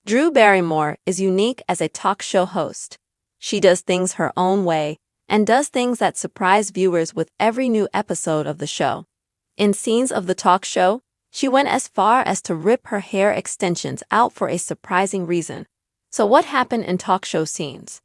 Drew Barrymore is unique as a talk show host. She does things her own way and does things that surprise viewers with every new episode of the show. In scenes of the talk show, she went as far as to rip her hair extensions out for a surprising reason. So what happened in talk show scenes?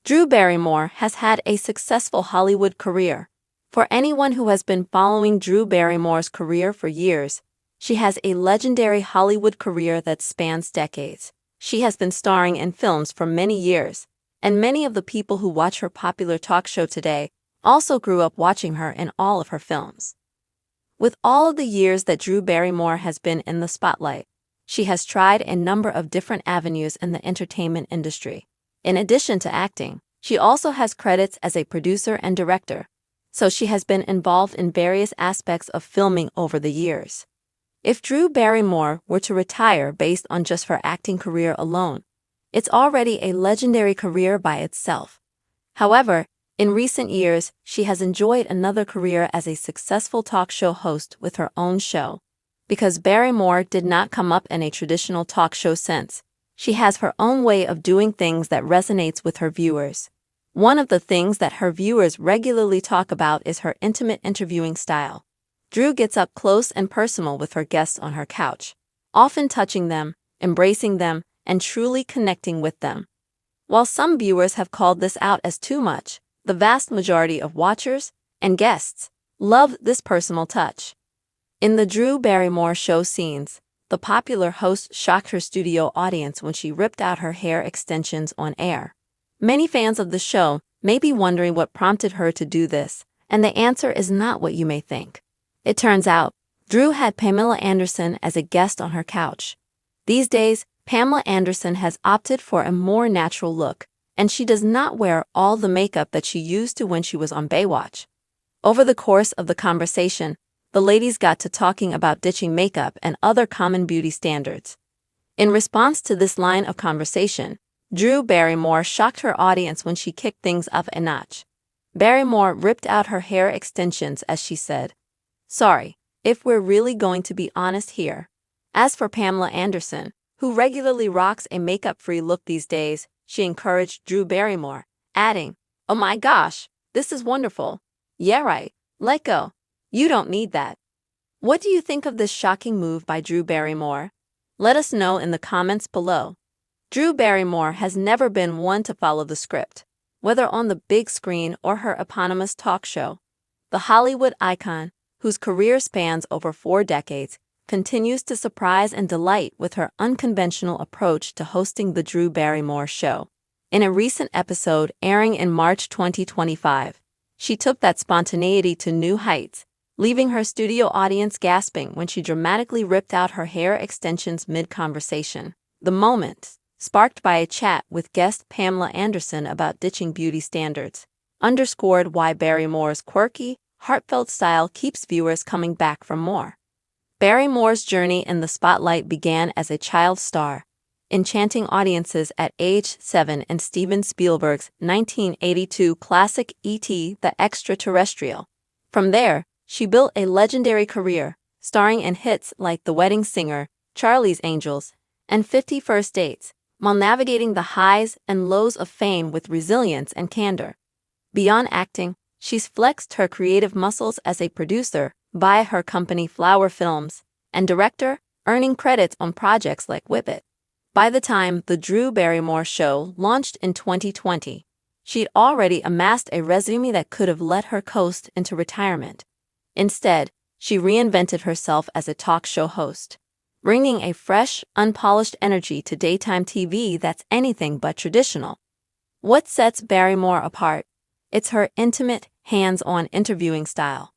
Drew Barrymore has had a successful Hollywood career. For anyone who has been following Drew Barrymore's career for years, she has a legendary Hollywood career that spans decades. She has been starring in films for many years, and many of the people who watch her popular talk show today also grew up watching her in all of her films. With all of the years that Drew Barrymore has been in the spotlight, she has tried a number of different avenues in the entertainment industry. In addition to acting, she also has credits as a producer and director, so she has been involved in various aspects of filming over the years. If Drew Barrymore were to retire based on just her acting career alone, it's already a legendary career by itself. However, in recent years, she has enjoyed another career as a successful talk show host with her own show. Because Barrymore did not come up in a traditional talk show sense, she has her own way of doing things that resonates with her viewers. One of the things that her viewers regularly talk about is her intimate interviewing style. Drew gets up close and personal with her guests on her couch, often touching them, embracing them, and truly connecting with them. While some viewers have called this out as too much, the vast majority of watchers and guests love this personal touch. In the Drew Barrymore show scenes, the popular host shocked her studio audience when she ripped out her hair extensions on air. Many fans of the show may be wondering what prompted her to do this, and the answer is not what you may think. It turns out, Drew had Pamela Anderson as a guest on her couch. These days, Pamela Anderson has opted for a more natural look, and she does not wear all the makeup that she used to when she was on Baywatch. Over the course of the conversation, the ladies got to talking about ditching makeup and other common beauty standards. In response to this line of conversation, Drew Barrymore shocked her audience when she kicked things up a notch. Barrymore ripped out her hair extensions as she said, "Sorry, if we're really going to be honest here." As for Pamela Anderson, who regularly rocks a makeup-free look these days, she encouraged Drew Barrymore, adding, "Oh my gosh, this is wonderful. Yeah right, let go. You don't need that." What do you think of this shocking move by Drew Barrymore? Let us know in the comments below. Drew Barrymore has never been one to follow the script, whether on the big screen or her eponymous talk show. The Hollywood icon, whose career spans over 4 decades, continues to surprise and delight with her unconventional approach to hosting The Drew Barrymore Show. In a recent episode airing in March 2025, she took that spontaneity to new heights, leaving her studio audience gasping when she dramatically ripped out her hair extensions mid-conversation. The moment, sparked by a chat with guest Pamela Anderson about ditching beauty standards, underscored why Barrymore's quirky, heartfelt style keeps viewers coming back for more. Barrymore's journey in the spotlight began as a child star, enchanting audiences at age 7 in Steven Spielberg's 1982 classic E.T. the Extraterrestrial. From there, she built a legendary career, starring in hits like The Wedding Singer, Charlie's Angels, and 50 First Dates, while navigating the highs and lows of fame with resilience and candor. Beyond acting, she's flexed her creative muscles as a producer via her company Flower Films and director, earning credits on projects like Whip It. By the time The Drew Barrymore Show launched in 2020, she'd already amassed a resume that could have let her coast into retirement. Instead, she reinvented herself as a talk show host, bringing a fresh, unpolished energy to daytime TV that's anything but traditional. What sets Barrymore apart? It's her intimate, hands-on interviewing style.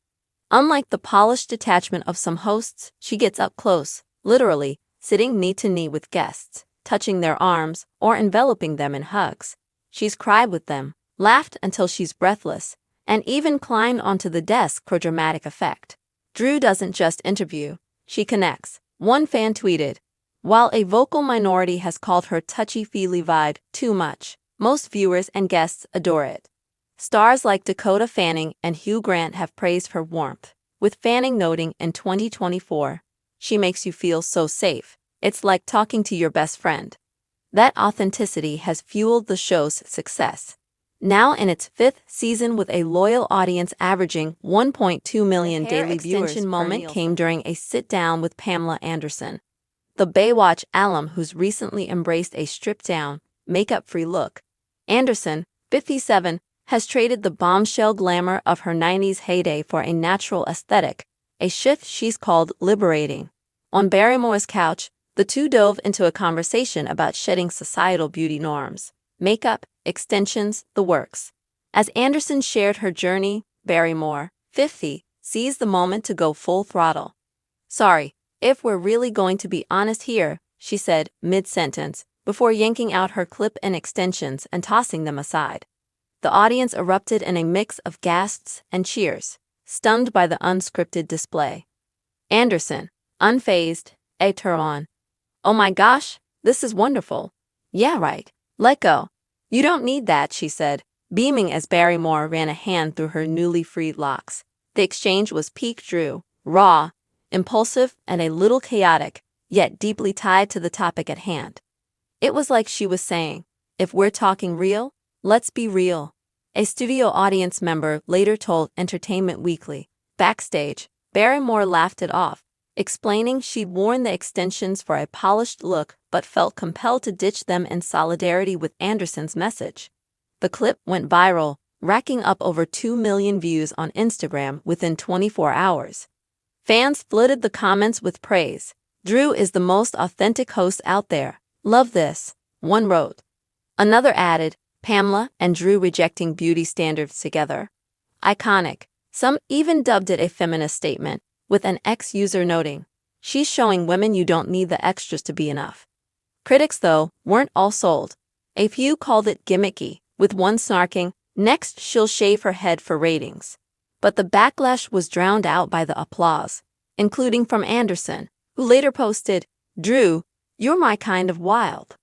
Unlike the polished detachment of some hosts, she gets up close, literally, sitting knee to knee with guests, touching their arms or enveloping them in hugs. She's cried with them, laughed until she's breathless, and even climbed onto the desk for dramatic effect. Drew doesn't just interview, she connects. One fan tweeted, "While a vocal minority has called her touchy-feely vibe too much, most viewers and guests adore it." Stars like Dakota Fanning and Hugh Grant have praised her warmth, with Fanning noting in 2024, "She makes you feel so safe. It's like talking to your best friend." That authenticity has fueled the show's success. Now in its 5th season with a loyal audience averaging 1.2 million daily viewers. The extension moment came during a sit-down with Pamela Anderson, the Baywatch alum who's recently embraced a stripped-down, makeup-free look. Anderson, 57, has traded the bombshell glamour of her 90s heyday for a natural aesthetic, a shift she's called liberating. On Barrymore's couch, the two dove into a conversation about shedding societal beauty norms, makeup, extensions, the works. As Anderson shared her journey, Barrymore, 50, seized the moment to go full throttle. "Sorry, if we're really going to be honest here," she said mid-sentence, before yanking out her clip and extensions and tossing them aside. The audience erupted in a mix of gasps and cheers, stunned by the unscripted display. Anderson, unfazed, on. "Oh my gosh, this is wonderful. Yeah, right. Let go. You don't need that," she said, beaming as Barrymore ran a hand through her newly freed locks. The exchange was peak Drew, raw, impulsive, and a little chaotic, yet deeply tied to the topic at hand. It was like she was saying, "If we're talking real, let's be real." A studio audience member later told Entertainment Weekly. Backstage, Barrymore laughed it off, explaining she'd worn the extensions for a polished look but felt compelled to ditch them in solidarity with Anderson's message. The clip went viral, racking up over 2 million views on Instagram within 24 hours. Fans flooded the comments with praise. "Drew is the most authentic host out there. Love this," one wrote. Another added, "Pamela and Drew rejecting beauty standards together. Iconic." Some even dubbed it a feminist statement, with an ex-user noting, "She's showing women you don't need the extras to be enough." Critics, though, weren't all sold. A few called it gimmicky, with one snarking, "Next she'll shave her head for ratings." But the backlash was drowned out by the applause, including from Anderson, who later posted, "Drew, you're my kind of wild."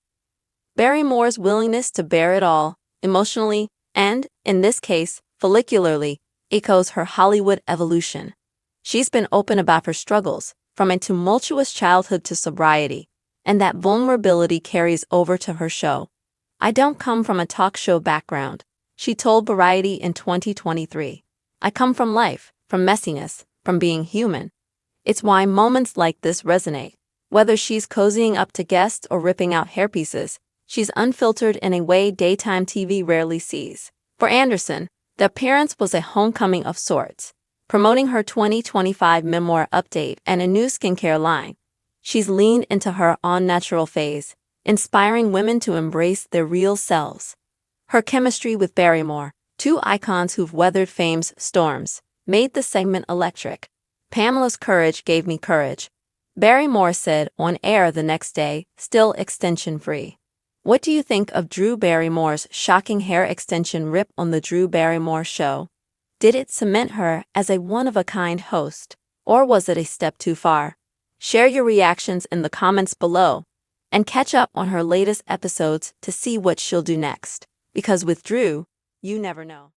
Barrymore's willingness to bear it all, emotionally, and, in this case, follicularly, echoes her Hollywood evolution. She's been open about her struggles, from a tumultuous childhood to sobriety, and that vulnerability carries over to her show. "I don't come from a talk show background," she told Variety in 2023. "I come from life, from messiness, from being human. It's why moments like this resonate. Whether she's cozying up to guests or ripping out hairpieces, she's unfiltered in a way daytime TV rarely sees." For Anderson, the appearance was a homecoming of sorts, promoting her 2025 memoir update and a new skincare line. She's leaned into her all-natural phase, inspiring women to embrace their real selves. Her chemistry with Barrymore, two icons who've weathered fame's storms, made the segment electric. "Pamela's courage gave me courage," Barrymore said on air the next day, still extension-free. What do you think of Drew Barrymore's shocking hair extension rip on The Drew Barrymore Show? Did it cement her as a one-of-a-kind host, or was it a step too far? Share your reactions in the comments below, and catch up on her latest episodes to see what she'll do next. Because with Drew, you never know.